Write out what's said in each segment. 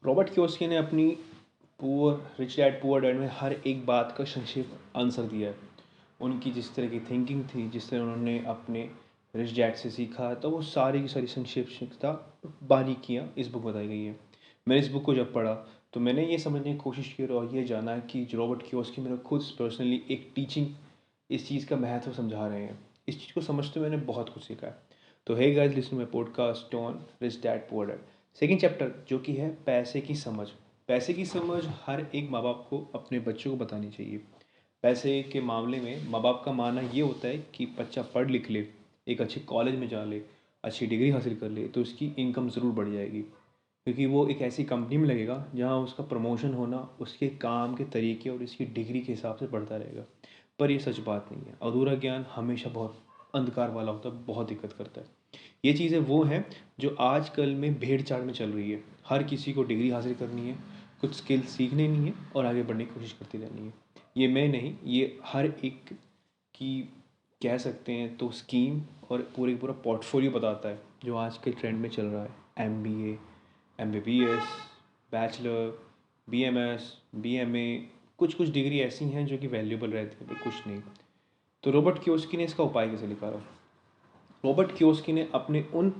Robert Kiyosaki ने अपनी rich dad poor dad में हर एक बात का संक्षिप्त आंसर दिया है। उनकी जिस तरह की थिंकिंग थी, जिस तरह उन्होंने अपने रिच डैड से सीखा, तो वो सारी की सारी संक्षिप्तता बारीकियाँ इस बुक बताई गई है। मैंने इस बुक को जब पढ़ा तो मैंने ये समझने की कोशिश की और ये जाना कि जो रॉबर्ट कियोसाकी मेरे खुद पर्सनली एक टीचिंग इस चीज़ का महत्व समझा रहे हैं। इस चीज़ को समझते हुए मैंने बहुत कुछ सीखा है। तो hey guys, listen my podcast on rich dad poor dad. Second chapter जो कि है पैसे की समझ। पैसे की समझ हर एक माँ बाप को अपने बच्चों को बतानी चाहिए। पैसे के मामले में माँ बाप का मानना ये होता है कि बच्चा पढ़ लिख ले, एक अच्छे कॉलेज में जा ले, अच्छी डिग्री हासिल कर ले तो उसकी इनकम ज़रूर बढ़ जाएगी, क्योंकि वो एक ऐसी कंपनी में लगेगा जहाँ उसका प्रमोशन होना उसके काम के तरीके और इसकी डिग्री के हिसाब से बढ़ता रहेगा। पर ये सच बात नहीं है। अधूरा ज्ञान हमेशा बहुत अंधकार वाला होता है, बहुत दिक्कत करता है। ये चीज़ें वो हैं जो आजकल में भेड़ चाल में चल रही है। हर किसी को डिग्री हासिल करनी है, कुछ स्किल सीखनी नहीं है और आगे बढ़ने की कोशिश करती रहनी है। ये मैं नहीं, ये हर एक की कह सकते हैं तो स्कीम और पूरे पूरा पोर्टफोलियो बताता है जो आज के ट्रेंड में चल रहा है। MBA, MBBS, bachelor, BMS, BMA, कुछ कुछ डिग्री ऐसी हैं जो कि वैल्यूबल रहती है, कुछ नहीं। तो रॉबर्ट कियोसाकी ने इसका उपाय कैसे निकाला? रॉबर्ट कियोसाकी ने अपने उन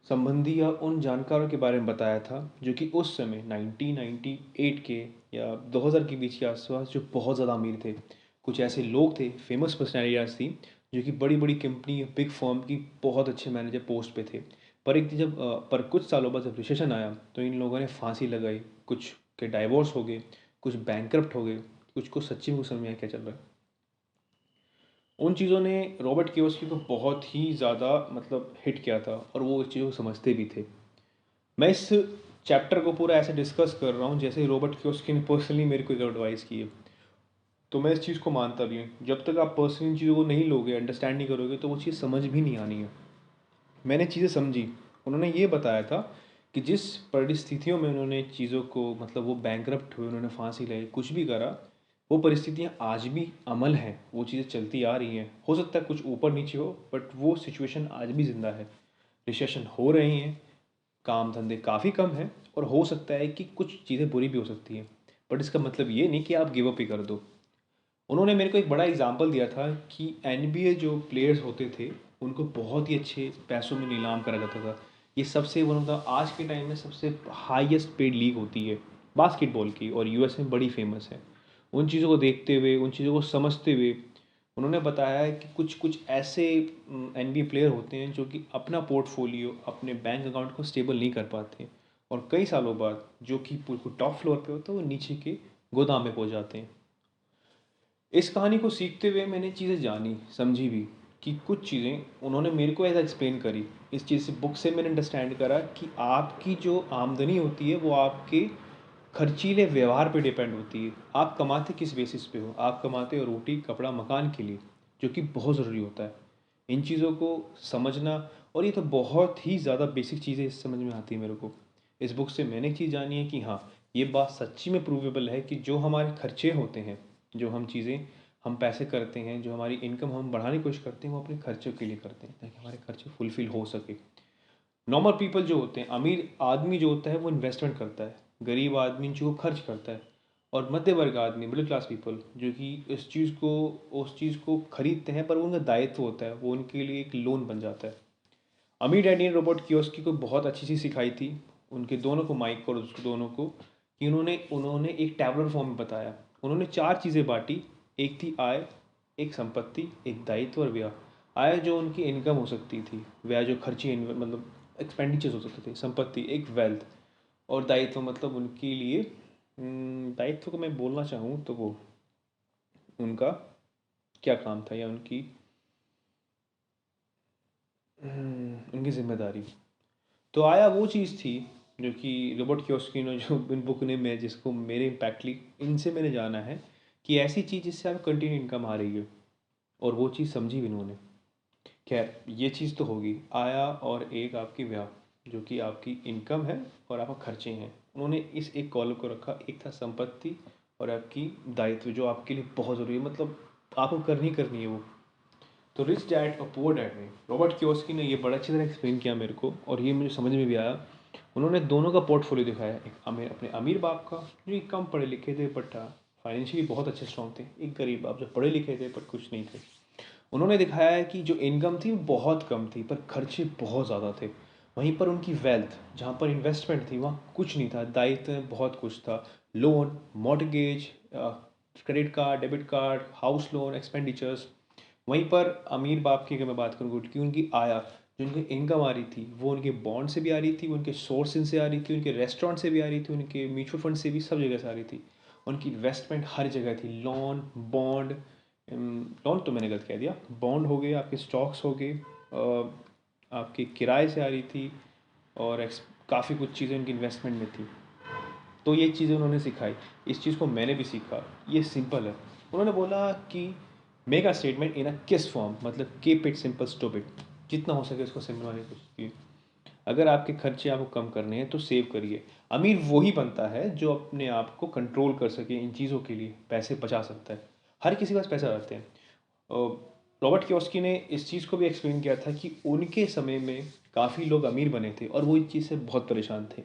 संबंधी या उन जानकारों के बारे में बताया था जो कि उस समय 1998 के या 2000 के बीच के आसपास जो बहुत ज़्यादा अमीर थे। कुछ ऐसे लोग थे, फेमस पर्सनैलिटीज़ थी, जो कि बड़ी बड़ी कंपनी बिग फर्म की बहुत अच्छे मैनेजर पोस्ट पे थे। पर पर कुछ सालों बाद जब रिसेशन आया तो इन लोगों ने फांसी लगाई, कुछ के डाइवोर्स हो गए, कुछ बैंकरप्ट हो गए, कुछ को सच्ची में समझ में आया क्या चल रहा है। उन चीज़ों ने रॉबर्ट कियोसाकी को बहुत ही ज़्यादा हिट किया था और वो इस चीज़ों को समझते भी थे। मैं इस चैप्टर को पूरा ऐसे डिस्कस कर रहा हूँ जैसे रॉबर्ट कियोसाकी ने पर्सनली मेरे को एक एडवाइस की है। तो मैं इस चीज़ को मानता भी हूँ। जब तक आप पर्सनली चीज़ों को नहीं लोगे, अंडरस्टैंड नहीं करोगे, तो वो चीज़ समझ भी नहीं आनी है। मैंने चीज़ें समझी। उन्होंने ये बताया था कि जिस परिस्थितियों में उन्होंने चीज़ों को वो बैंकरप्ट हुए, उन्होंने फांसी लाई, कुछ भी करा, वो परिस्थितियाँ आज भी अमल हैं, वो चीज़ें चलती आ रही हैं। हो सकता है कुछ ऊपर नीचे हो, बट वो सिचुएशन आज भी ज़िंदा है। रिसेशन हो रही हैं, काम धंधे काफ़ी कम हैं और हो सकता है कि कुछ चीज़ें बुरी भी हो सकती हैं। बट इसका मतलब ये नहीं कि आप गिव अप ही कर दो। उन्होंने मेरे को एक बड़ा एग्जांपल दिया था कि NBA जो प्लेयर्स होते थे उनको बहुत ही अच्छे पैसों में नीलाम करा जाता था। ये सबसे वन ऑफ द आज के टाइम में सबसे हाईएस्ट पेड लीग होती है बास्केटबॉल की और US में बड़ी फेमस है। उन चीज़ों को देखते हुए, उन चीज़ों को समझते हुए उन्होंने बताया है कि कुछ कुछ ऐसे NBA प्लेयर होते हैं जो कि अपना पोर्टफोलियो, अपने बैंक अकाउंट को स्टेबल नहीं कर पाते और कई सालों बाद जो कि टॉप फ्लोर पे होता है वो नीचे के गोदाम में पहुंच जाते हैं। इस कहानी को सीखते हुए मैंने चीज़ें जानी, समझी भी कि कुछ चीज़ें उन्होंने मेरे को ऐसा एक्सप्लेन करी। इस चीज़ से बुक से मैंने अंडरस्टैंड करा कि आपकी जो आमदनी होती है वो आपके खर्चीले व्यवहार पे डिपेंड होती है। आप कमाते किस बेसिस पे हो? आप कमाते हो रोटी, कपड़ा, मकान के लिए, जो कि बहुत ज़रूरी होता है। इन चीज़ों को समझना, और ये तो बहुत ही ज़्यादा बेसिक चीज़ें इस समझ में आती है मेरे को। इस बुक से मैंने एक चीज़ जानी है कि हाँ, ये बात सच्ची में प्रूवेबल है कि जो हमारे खर्चे होते हैं, जो हम पैसे करते हैं, जो हमारी इनकम हम बढ़ाने की कोशिश करते हैं, वो अपने खर्चों के लिए करते हैं ताकि हमारे खर्चे फुलफिल हो सके। नॉर्मल पीपल जो होते हैं, अमीर आदमी जो होता है वो इन्वेस्टमेंट करता है, गरीब आदमी जो खर्च करता है, और मध्य वर्ग आदमी, मिडिल क्लास पीपल, जो कि उस चीज़ को खरीदते हैं, पर वो उनका दायित्व होता है, वो उनके लिए एक लोन बन जाता है। अमीर डैडी ने रोबोट कियोस्की को बहुत अच्छी चीज़ सिखाई थी, उनके दोनों को, माइक और उसको दोनों को, कि उन्होंने उन्होंने एक टैबलर फॉर्म में बताया। उन्होंने चार चीज़ें बांटी। एक थी आय, एक संपत्ति, एक दायित्व और व्यय। आय जो उनकी इनकम हो सकती थी, व्यय जो खर्चे एक्सपेंडिचर्स हो सकते थे, संपत्ति एक वेल्थ, और दायित्व उनके लिए दायित्व को मैं बोलना चाहूँ तो वो उनका क्या काम था, या उनकी जिम्मेदारी। तो आया वो चीज़ थी जो कि रोबोट कियोस्की ने, जो इन बुक ने, मैं जिसको मेरे इम्पैक्टली इनसे मैंने जाना है कि ऐसी चीज़ जिससे आपको कंटिन्यू इनकम आ रही है, और वो चीज़ समझी भी इन्होंने। खैर, ये चीज़ तो होगी आया, और एक आपकी व्यय जो कि आपकी इनकम है और आपका खर्चे हैं। उन्होंने इस एक कॉलम को रखा। एक था संपत्ति और आपकी दायित्व जो आपके लिए बहुत ज़रूरी है, आपको करनी करनी है वो। तो रिच डैड और पुअर डैड में रॉबर्ट कियोसाकी ने ये बड़ा अच्छी तरह एक्सप्लेन किया मेरे को, और ये मुझे समझ में भी आया। उन्होंने दोनों का पोर्टफोलियो दिखाया, एक अपने अमीर बाप का जो कि कम पढ़े लिखे थे बट फाइनेंशियली बहुत अच्छे स्ट्रॉन्ग थे, एक गरीब बाप जो पढ़े लिखे थे बट कुछ नहीं थे। उन्होंने दिखाया है कि जो इनकम थी वो बहुत कम थी पर खर्चे बहुत ज़्यादा थे। वहीं पर उनकी वेल्थ, जहाँ पर इन्वेस्टमेंट थी वहाँ कुछ नहीं था, दायित्व में बहुत कुछ था। Loan, mortgage, credit card, debit card, house loan, expenditures. वहीं पर अमीर बाप की अगर मैं बात करूँ कि उनकी आया, जो उनकी इनकम आ रही थी वो उनके बॉन्ड से भी आ रही थी, उनके सोर्स से आ रही थी, उनके रेस्टोरेंट से भी आ रही थी, उनके म्यूचुअल फंड से भी, सब जगह से आ रही थी। उनकी इन्वेस्टमेंट हर जगह थी, लोन, बॉन्ड, लोन तो मैंने गलत कह दिया, बॉन्ड हो गए, आपके स्टॉक्स हो गए, आपके किराए से आ रही थी, और काफ़ी कुछ चीज़ें उनकी इन्वेस्टमेंट में थी। तो ये चीज़ें उन्होंने सिखाई, इस चीज़ को मैंने भी सीखा। ये सिंपल है। उन्होंने बोला कि मेक अ स्टेटमेंट इन अ किस फॉर्म, मतलब कीप इट सिंपल स्टूपिड, जितना हो सके उसको सिंपल बनाने की कोशिश कीजिए। अगर आपके खर्चे आपको कम करने हैं तो सेव करिए। अमीर वही बनता है जो अपने आप को कंट्रोल कर सके, इन चीज़ों के लिए पैसे बचा सकता है। हर किसी के पास पैसा रहते हैं। रॉबर्ट कियोस्की ने इस चीज़ को भी एक्सप्लेन किया था कि उनके समय में काफ़ी लोग अमीर बने थे और वो इस चीज़ से बहुत परेशान थे,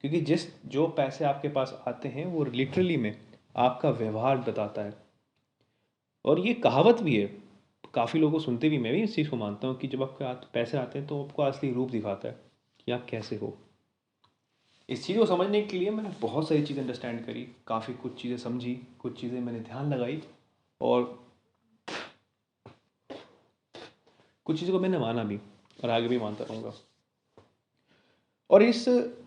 क्योंकि जो पैसे आपके पास आते हैं वो लिटरली में आपका व्यवहार बताता है। और ये कहावत भी है, काफ़ी लोगों को सुनते भी, मैं भी इस चीज़ को मानता हूँ कि जब आपके हाथ पैसे आते हैं तो आपको असली रूप दिखाता है कि आप कैसे हो। इस चीज़ को समझने के लिए मैंने बहुत सारी चीज़ें अंडरस्टैंड करी, काफ़ी कुछ चीज़ें समझी, कुछ चीज़ें मैंने ध्यान लगाई, और कुछ चीज़ों को मैंने माना भी और आगे भी मानता रहूँगा। और इस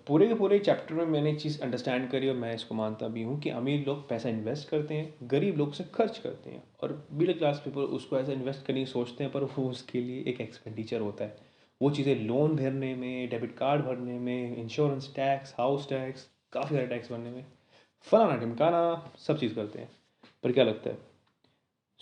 पूरे के पूरे चैप्टर में मैंने एक चीज़ अंडरस्टैंड करी और मैं इसको मानता भी हूँ कि अमीर लोग पैसा इन्वेस्ट करते हैं, गरीब लोग उसे खर्च करते हैं, और मिडिल क्लास पीपल उसको ऐसा इन्वेस्ट करने की सोचते हैं पर वो उसके लिए एक एक्सपेंडिचर होता है। वो चीज़ें लोन भरने में, डेबिट कार्ड भरने में, इंश्योरेंस टैक्स, हाउस टैक्स, काफ़ी सारे टैक्स भरने में, फलाना ढिमकाना, सब चीज़ करते हैं। पर क्या लगता है,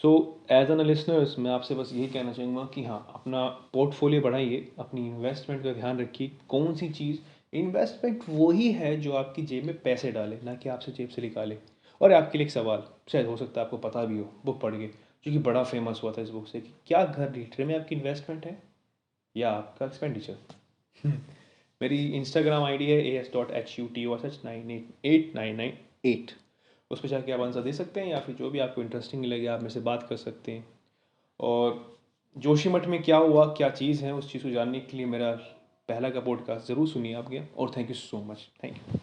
सो एज एन लिसनर्स मैं आपसे बस यही कहना चाहूँगा कि हाँ, अपना पोर्टफोलियो बढ़ाइए, अपनी इन्वेस्टमेंट का ध्यान रखिए। कौन सी चीज़, इन्वेस्टमेंट वही है जो आपकी जेब में पैसे डाले, ना कि आपसे जेब से निकाले। और आपके लिए एक सवाल, शायद हो सकता है आपको पता भी हो बुक पढ़ के, जो कि बड़ा फेमस हुआ था इस बुक से, कि क्या घर लिटरे में आपकी इन्वेस्टमेंट है या आपका एक्सपेंडिचर। मेरी इंस्टाग्राम आईडी है as.hutosh9889998। उस पर जाके आप आंसर दे सकते हैं, या फिर जो भी आपको इंटरेस्टिंग लगे आप मेरे से बात कर सकते हैं। और जोशीमठ में क्या हुआ, क्या चीज़ है, उस चीज़ को जानने के लिए मेरा पहला का पॉडकास्ट ज़रूर सुनिए आपके। और thank you so much, thank you.